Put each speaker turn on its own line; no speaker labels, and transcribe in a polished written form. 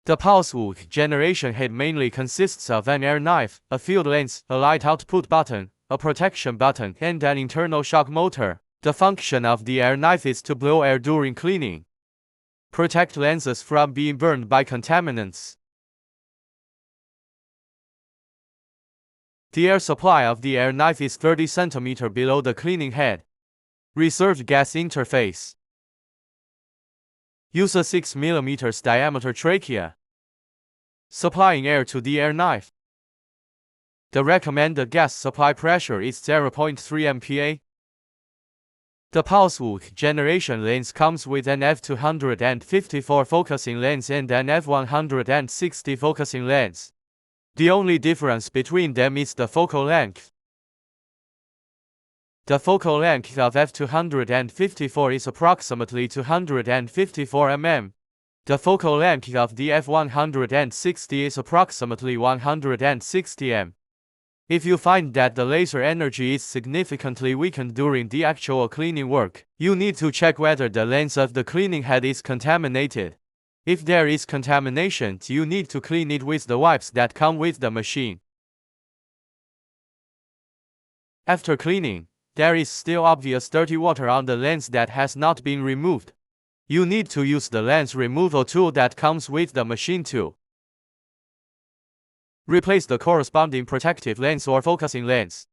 The pulse width generation head mainly consists of an air knife, a field lens, a light output button, a protection button, and an internal shock motor. The function of the air knife is to blow air during cleaning. Protect lenses from being burned by contaminants. The air supply of the air knife is 30 cm below the cleaning head. Reserved gas interface. Use a 6 mm diameter trachea, supplying air to the air knife. The recommended gas supply pressure is 0.3 MPa. The pulse width generation lens comes with an f254 focusing lens and an f160 focusing lens. The only difference between them is the focal length. The focal length of f254 is approximately 254 mm. The focal length of the f160 is approximately 160 mm. If you find that the laser energy is significantly weakened during the actual cleaning work, you need to check whether the lens of the cleaning head is contaminated. If there is contamination, you need to clean it with the wipes that come with the machine. After cleaning, there is still obvious dirty water on the lens that has not been removed. You need to use the lens removal tool that comes with the machine too. Replace the corresponding protective lens or focusing lens.